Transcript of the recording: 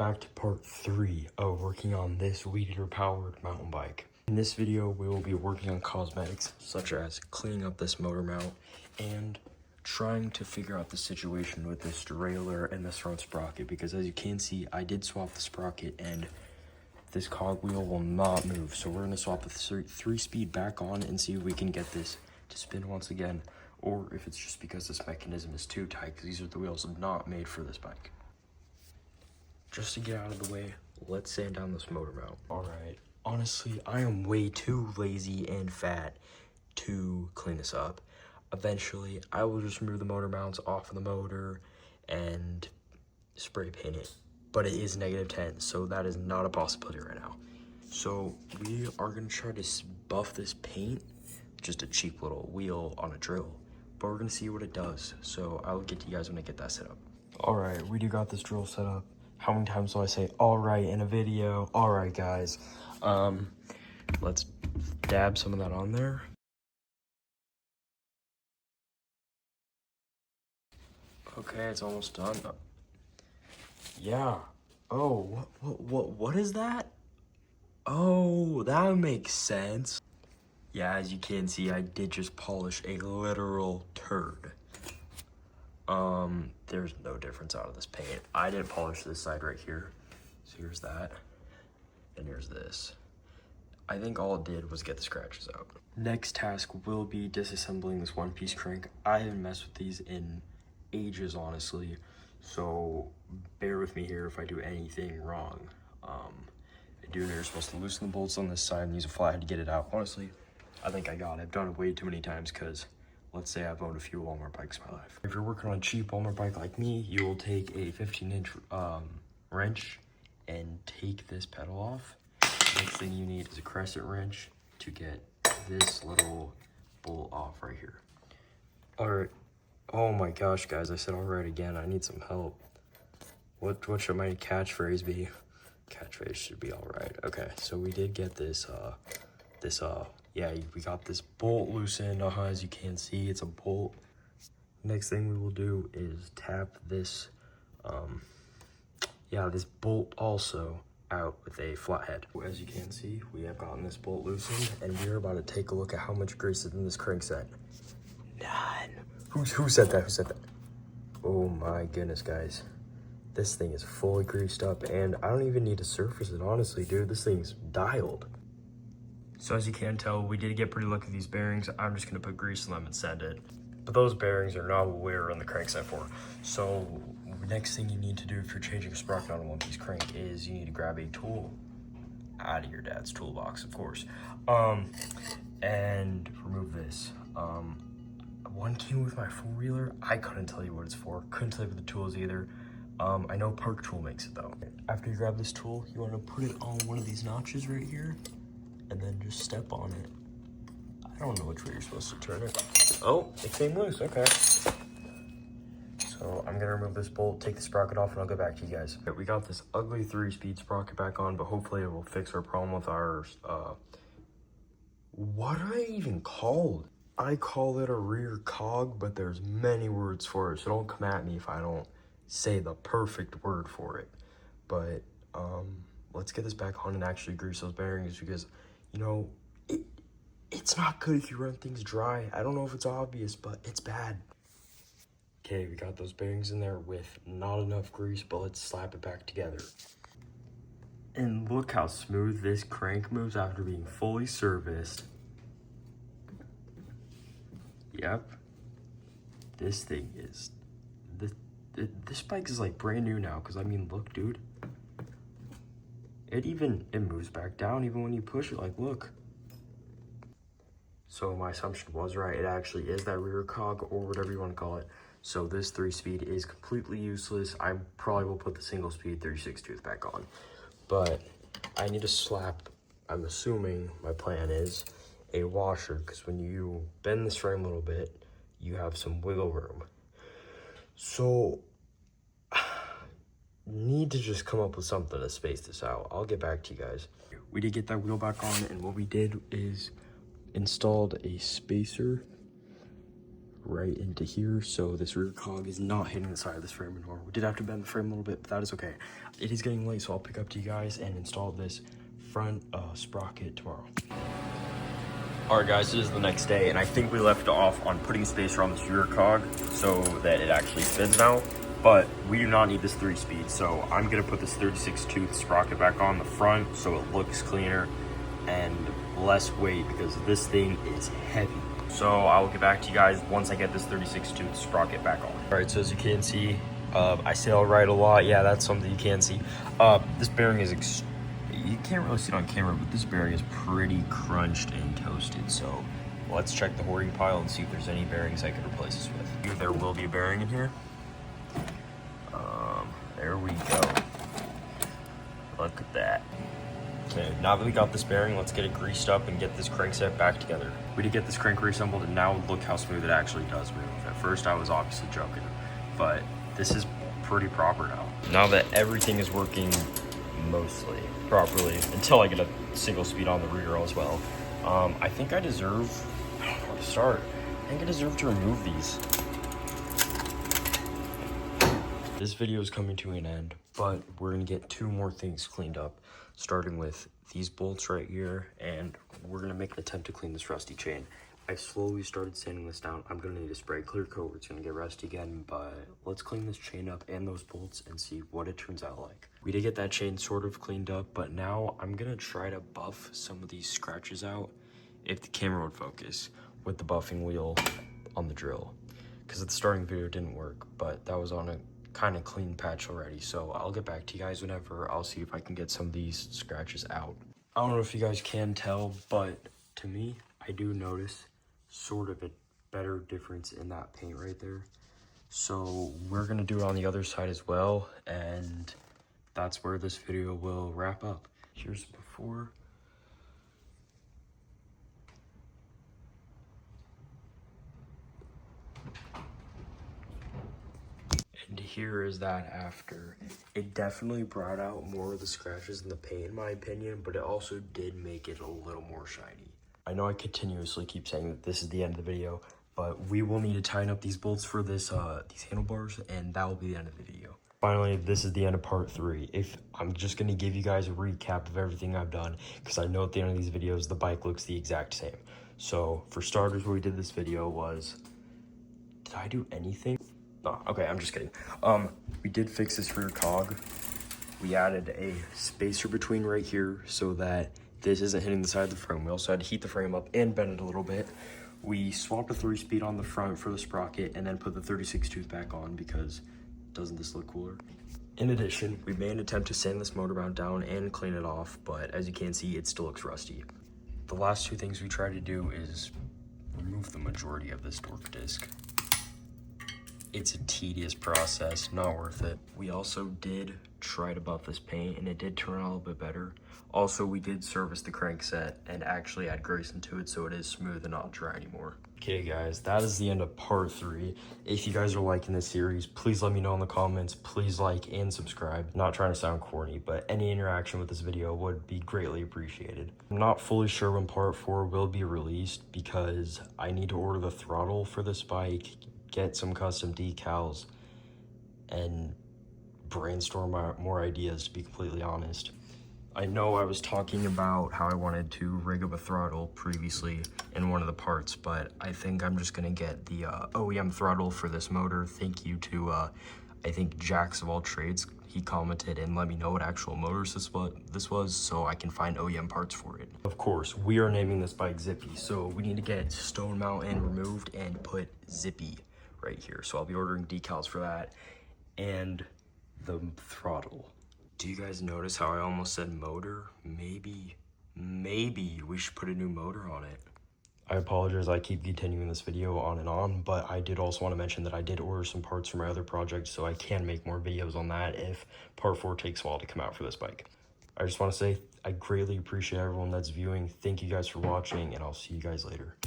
back to part 3 of working on this weed eater powered mountain bike. In this video, we will be working on cosmetics such as cleaning up this motor mount and trying to figure out the situation with this derailleur and this front sprocket, because as you can see, I did swap the sprocket and this cogwheel will not move. So we're going to swap the 3-speed back on and see if we can get this to spin once again, or if it's just because this mechanism is too tight, because these are the wheels not made for this bike. Just to get out of the way, let's sand down this motor mount. All right, honestly, I am way too lazy and fat to clean this up. Eventually, I will just remove the motor mounts off of the motor and spray paint it. But it is -10, so that is not a possibility right now. So we are gonna try to buff this paint, just a cheap little wheel on a drill. But we're gonna see what it does. So I'll get to you guys when I get that set up. All right, we do got this drill set up. How many times do I say all right in a video? All right, guys. Let's dab some of that on there. Okay, it's almost done. Yeah. Oh, what is that? Oh, that makes sense. Yeah, as you can see, I did just polish a literal turd. There's no difference out of this paint. I didn't polish this side right here. So here's that, and here's this. I think all it did was get the scratches out. Next task will be disassembling this one-piece crank. I haven't messed with these in ages, honestly. So bear with me here if I do anything wrong. I do know you're supposed to loosen the bolts on this side and use a flathead to get it out. Honestly, I think I got it. I've done it way too many times because let's say I've owned a few Walmart bikes in my life. If you're working on a cheap Walmart bike like me, you will take a 15-inch wrench and take this pedal off. Next thing you need is a crescent wrench to get this little bolt off right here. All right. Oh my gosh, guys, I said all right again. I need some help. What should my catchphrase be? Catchphrase should be all right. Okay, so we did get this, yeah, we got this bolt loosened. As you can see, it's a bolt. Next thing we will do is tap this, this bolt also out with a flathead. As you can see, we have gotten this bolt loosened, and we're about to take a look at how much grease is in this crankset. None. Who said that? Who said that? Oh my goodness, guys. This thing is fully greased up, and I don't even need to surface it, honestly, dude. This thing's dialed. So as you can tell, we did get pretty lucky with these bearings. I'm just gonna put grease in them and send it. But those bearings are not what we're on the crankset for. So next thing you need to do if you're changing a sprocket on a one-piece crank is you need to grab a tool out of your dad's toolbox, of course, and remove this. One came with my four-wheeler. I couldn't tell you what it's for. Couldn't tell you what the tool is either. I know Park Tool makes it though. After you grab this tool, you want to put it on one of these notches right here, and then just step on it. I don't know which way you're supposed to turn it. Oh, it came loose. Okay. So I'm gonna remove this bolt, take the sprocket off, and I'll get back to you guys. Okay, we got this ugly 3-speed sprocket back on, but hopefully it will fix our problem with our what do I even call it? I call it a rear cog, but there's many words for it, so don't come at me if I don't say the perfect word for it. But let's get this back on and actually grease those bearings, because you know it's not good if you run things dry. I don't know if it's obvious, but it's bad. Okay, we got those bearings in there with not enough grease, but let's slap it back together. And look how smooth this crank moves after being fully serviced. Yep, this thing is, this bike is like brand new now, because I mean, look, dude, it moves back down even when you push it, like, look. So my assumption was right, it actually is that rear cog, or whatever you want to call it. So this 3-speed is completely useless. I probably will put the single-speed 36-tooth back on, but I need to slap, I'm assuming my plan is, a washer, because when you bend this frame a little bit, you have some wiggle room. So need to just come up with something to space this out. I'll get back to you guys. We did get that wheel back on, and what we did is installed a spacer right into here, so this rear cog is not hitting the side of this frame anymore. We did have to bend the frame a little bit, but that is okay. It is getting late, so I'll pick up to you guys and install this front sprocket tomorrow. All right, guys, this is the next day, and I think we left off on putting spacer on this rear cog so that it actually spins now, but we do not need this 3-speed, so I'm gonna put this 36-tooth sprocket back on the front so it looks cleaner and less weight, because this thing is heavy. So I will get back to you guys once I get this 36-tooth sprocket back on. All right, so as you can see, I say all right a lot. Yeah, that's something you can see. This bearing is, you can't really see it on camera, but this bearing is pretty crunched and toasted. So let's check the hoarding pile and see if there's any bearings I could replace this with. There will be a bearing in here. There we go. Look at that. Okay, now that we got this bearing, let's get it greased up and get this crankset back together. We did get this crank reassembled, and now look how smooth it actually does move. At first I was obviously joking, but this is pretty proper now. Now that everything is working mostly properly, until I get a single speed on the rear as well, I think I deserve, I don't know where to start. I think I deserve to remove these. This video is coming to an end, but we're gonna get 2 more things cleaned up, starting with these bolts right here, and we're gonna make an attempt to clean this rusty chain. I slowly started sanding this down. I'm gonna need a spray clear coat, or it's gonna get rusty again, but let's clean this chain up and those bolts and see what it turns out like. We did get that chain sort of cleaned up, but now I'm gonna try to buff some of these scratches out if the camera would focus with the buffing wheel on the drill, because at the starting video it didn't work, but that was on a kind of clean patch already. So I'll get back to you guys whenever. I'll see if I can get some of these scratches out. I don't know if you guys can tell, but to me, I do notice sort of a better difference in that paint right there. So we're gonna do it on the other side as well, and that's where this video will wrap up. Here's before. And here is that after. It definitely brought out more of the scratches in the paint, in my opinion, but it also did make it a little more shiny. I know I continuously keep saying that this is the end of the video, but we will need to tighten up these bolts for this these handlebars, and that will be the end of the video. Finally, this is the end of part 3. If I'm just gonna give you guys a recap of everything I've done, because I know at the end of these videos the bike looks the exact same. So for starters, what we did this video was, did I do anything? No, okay, I'm just kidding. We did fix this rear cog. We added a spacer between right here so that this isn't hitting the side of the frame. We also had to heat the frame up and bend it a little bit. We swapped a 3-speed on the front for the sprocket and then put the 36-tooth back on, because doesn't this look cooler? In addition, we made an attempt to sand this motor mount down and clean it off, but as you can see, it still looks rusty. The last 2 things we tried to do is remove the majority of this torque disc. It's a tedious process, not worth it. We also did try to buff this paint, and it did turn out a little bit better. Also, we did service the crankset and actually add grease into it so it is smooth and not dry anymore. Okay guys, that is the end of part 3. If you guys are liking this series, please let me know in the comments. Please like and subscribe. Not trying to sound corny, but any interaction with this video would be greatly appreciated. I'm not fully sure when part 4 will be released, because I need to order the throttle for this bike, get some custom decals, and brainstorm more ideas, to be completely honest. I know I was talking about how I wanted to rig up a throttle previously in one of the parts, but I think I'm just gonna get the OEM throttle for this motor. Thank you to, I think, Jacks of all trades. He commented and let me know what actual motors this was so I can find OEM parts for it. Of course, we are naming this bike Zippy, so we need to get stone mount and removed and put Zippy right here. So I'll be ordering decals for that and the throttle. Do you guys notice how I almost said motor? Maybe we should put a new motor on it. I apologize, I keep continuing this video on and on, but I did also want to mention that I did order some parts for my other project, so I can make more videos on that if part 4 takes a while to come out for this bike. I just want to say I greatly appreciate everyone that's viewing. Thank you guys for watching, and I'll see you guys later.